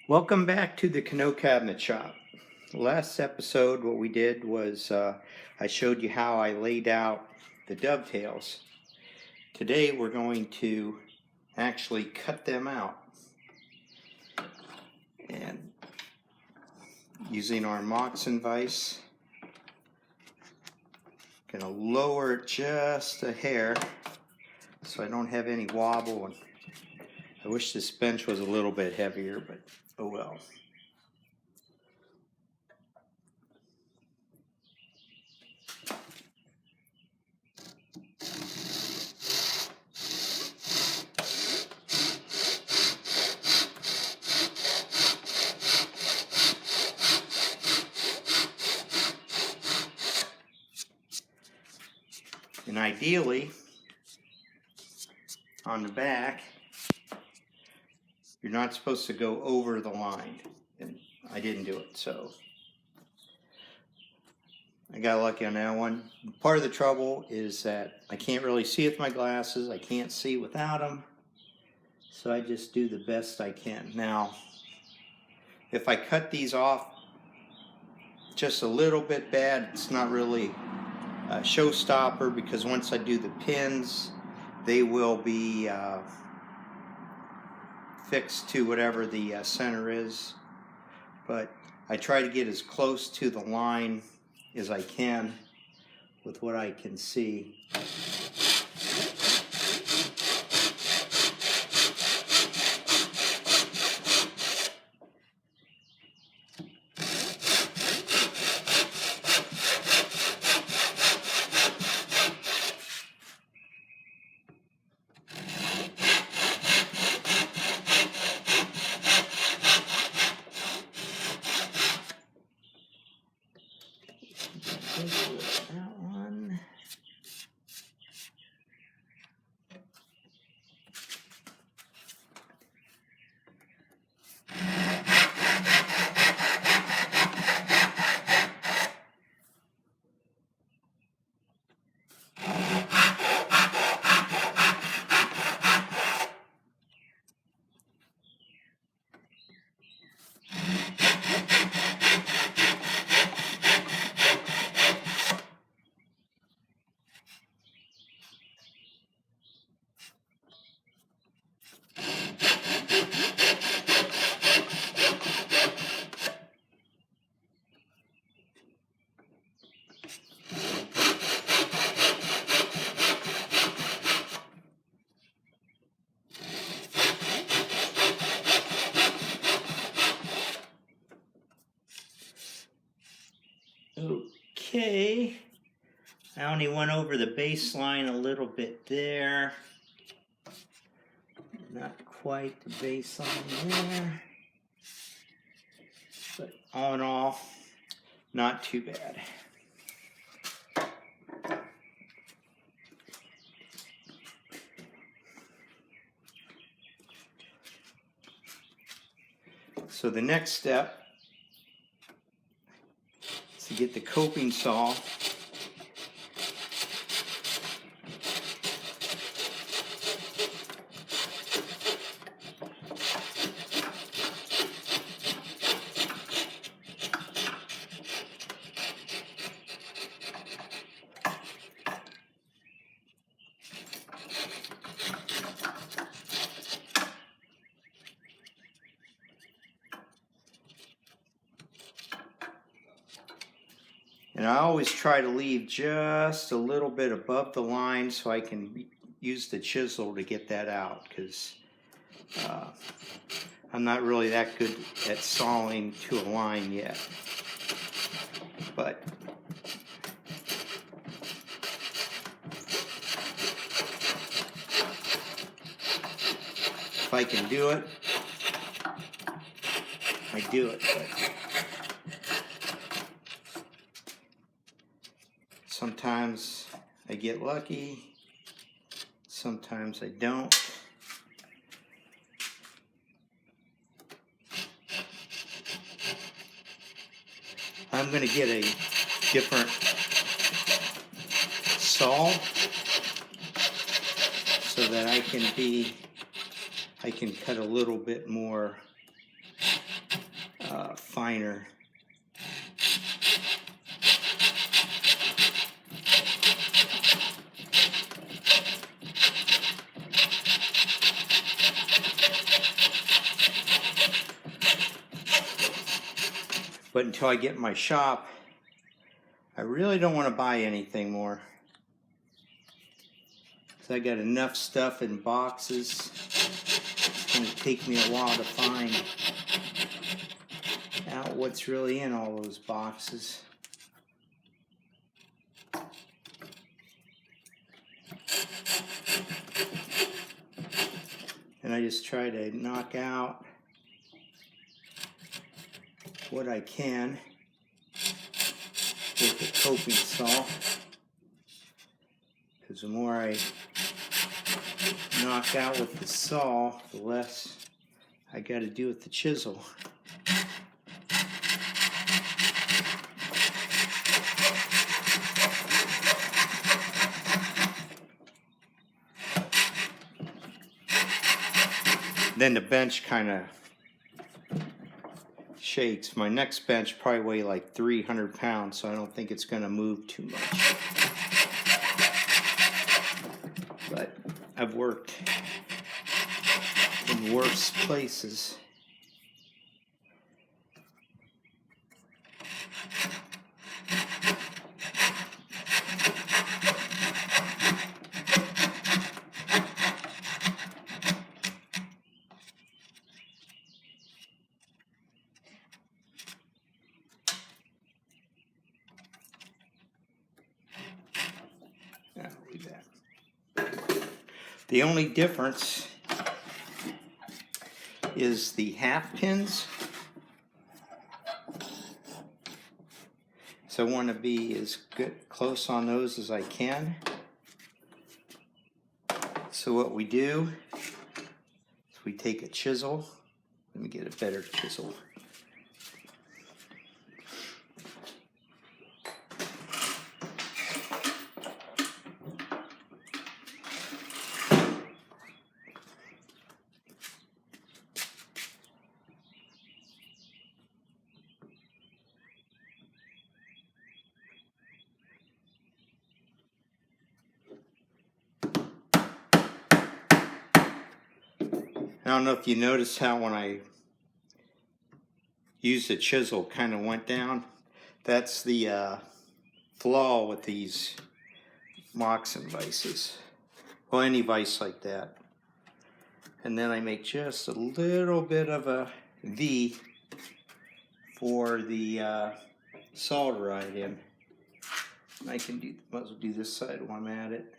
Welcome back to the Cano Cabinet Shop. Last episode what we did was I showed you how I laid out the dovetails. Today we're going to actually cut them out. And using our moccasin vise, going to lower it just a hair so I don't have any wobble. And I wish this bench was a little bit heavier, but oh well. And ideally, on the back, you're not supposed to go over the line. And I didn't do it, so I got lucky on that one. Part of the trouble is that I can't really see with my glasses. I can't see without them. So I just do the best I can. Now, if I cut these off just a little bit bad, it's not really a showstopper, because once I do the pins, they will be fixed to whatever the center is. But I try to get as close to the line as I can with what I can see. That one. Okay, I only went over the baseline a little bit there. Not quite the baseline there. But all in all, not too bad. So the next step is to get the coping saw . And I always try to leave just a little bit above the line so I can use the chisel to get that out, because I'm not really that good at sawing to a line yet. But if I can do it, I do it. But sometimes I get lucky, sometimes I don't. I'm going to get a different saw so that I can cut a little bit more finer. But until I get in my shop, I really don't want to buy anything more. So I got enough stuff in boxes. It's going to take me a while to find out what's really in all those boxes. And I just try to knock out what I can with the coping saw, because the more I knock out with the saw, the less I got to do with the chisel. Then the bench kind of shakes. My next bench probably weigh like 300 pounds, so I don't think it's going to move too much. But I've worked in worse places. The only difference is the half pins. So I want to be as close on those as I can. So what we do is we take a chisel. Let me get a better chisel. I don't know if you noticed how when I used the chisel kind of went down. That's the flaw with these Moxon vices. Well, any vice like that. And then I make just a little bit of a V for the saw to ride in. And I can might as well do this side while I'm at it.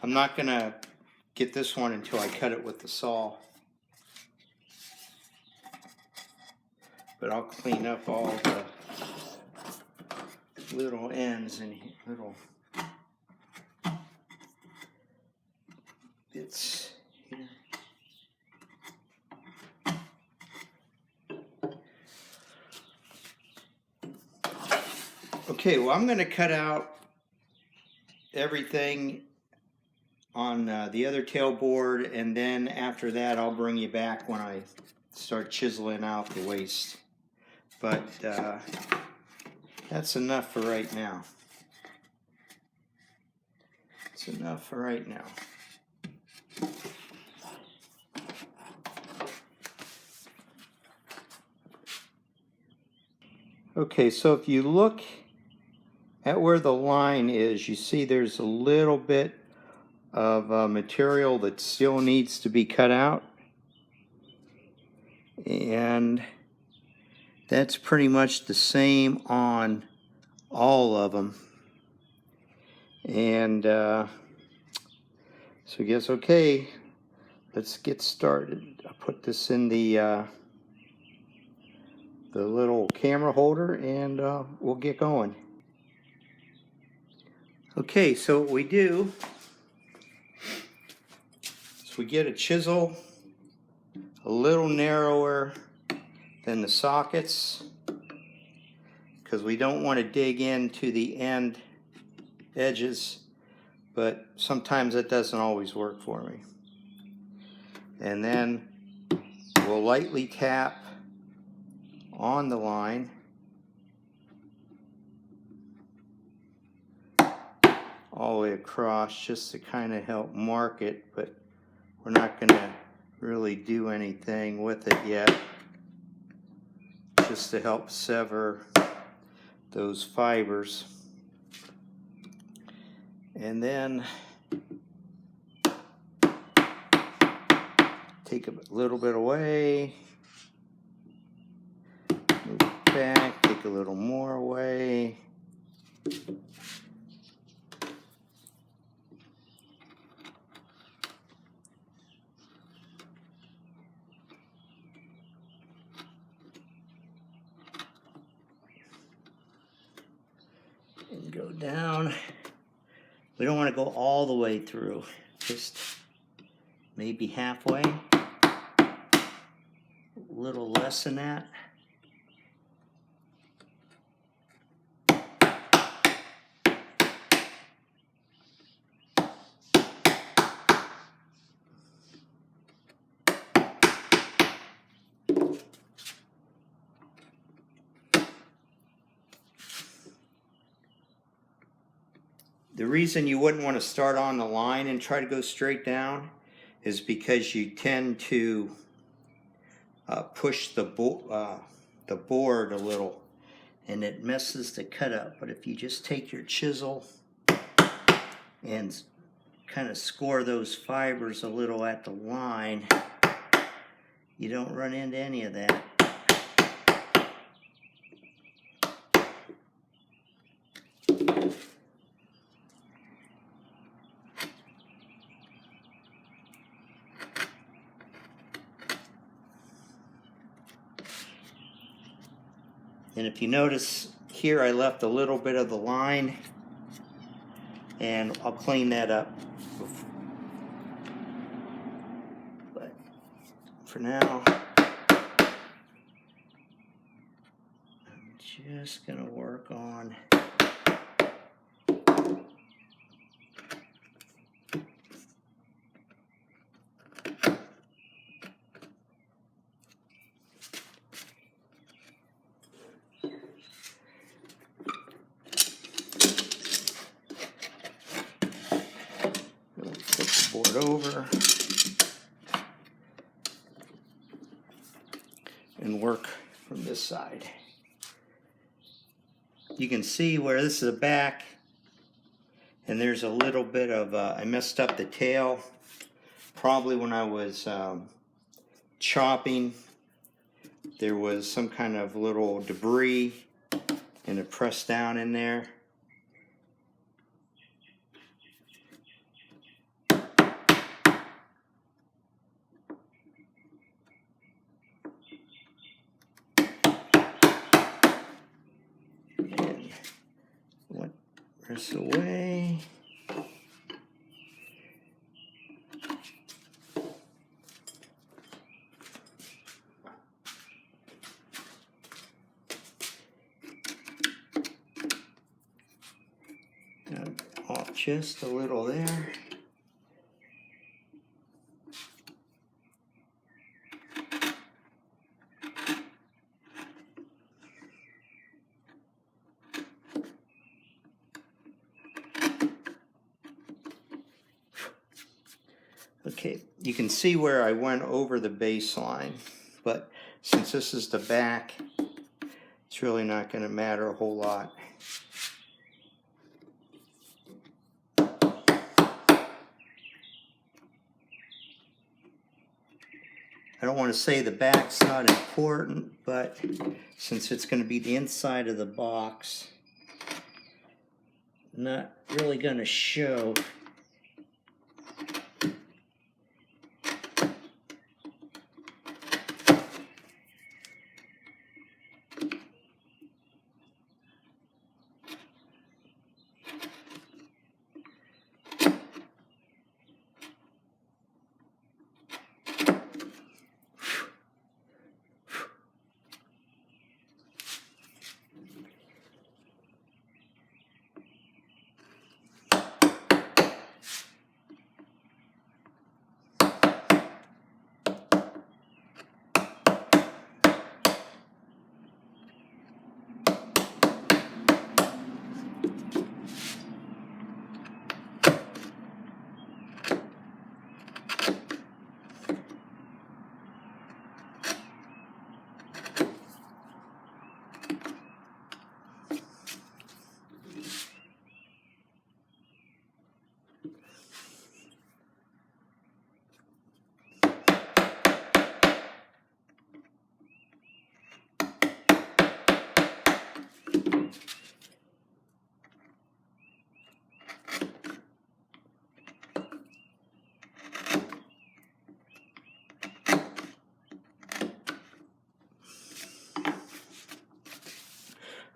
I'm not going to get this one until I cut it with the saw. but I'll clean up all the little ends and little bits here. Okay, well, I'm going to cut out everything on the other tail board, and then after that I'll bring you back when I start chiseling out the waste. But that's enough for right now. It's enough for right now. Okay, so if you look at where the line is, you see there's a little bit of material that still needs to be cut out. And that's pretty much the same on all of them. And so I guess, okay, let's get started. I'll put this in the little camera holder, and we'll get going. Okay, so what we do is we get a chisel a little narrower than the sockets, because we don't want to dig into the end edges, but sometimes that doesn't always work for me. And then we'll lightly tap on the line all the way across, just to kind of help mark it, but we're not going to really do anything with it yet, just to help sever those fibers. And then take a little bit away, move it back, take a little more away. And go down. We don't want to go all the way through, just maybe halfway, a little less than that. The reason you wouldn't want to start on the line and try to go straight down is because you tend to push the board a little, and it messes the cut up. But if you just take your chisel and kind of score those fibers a little at the line, you don't run into any of that. And if you notice here, I left a little bit of the line, and I'll clean that up. But for now, I'm just going to work on board over and work from this side. You can see where this is the back, and there's a little bit of I messed up the tail probably when I was chopping. There was some kind of little debris and it pressed down in there. this away. Off just a little there. Okay, you can see where I went over the baseline, but since this is the back, it's really not going to matter a whole lot. I don't want to say the back's not important, but since it's going to be the inside of the box, not really going to show.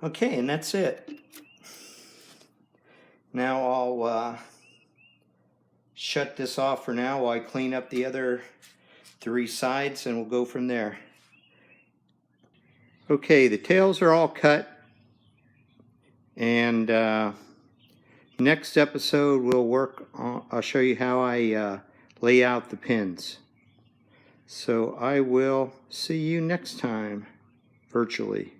Okay, and that's it. Now I'll shut this off for now while I clean up the other 3 sides, and we'll go from there. Okay, the tails are all cut, and next episode we'll work on, I'll show you how I lay out the pins. So I will see you next time virtually.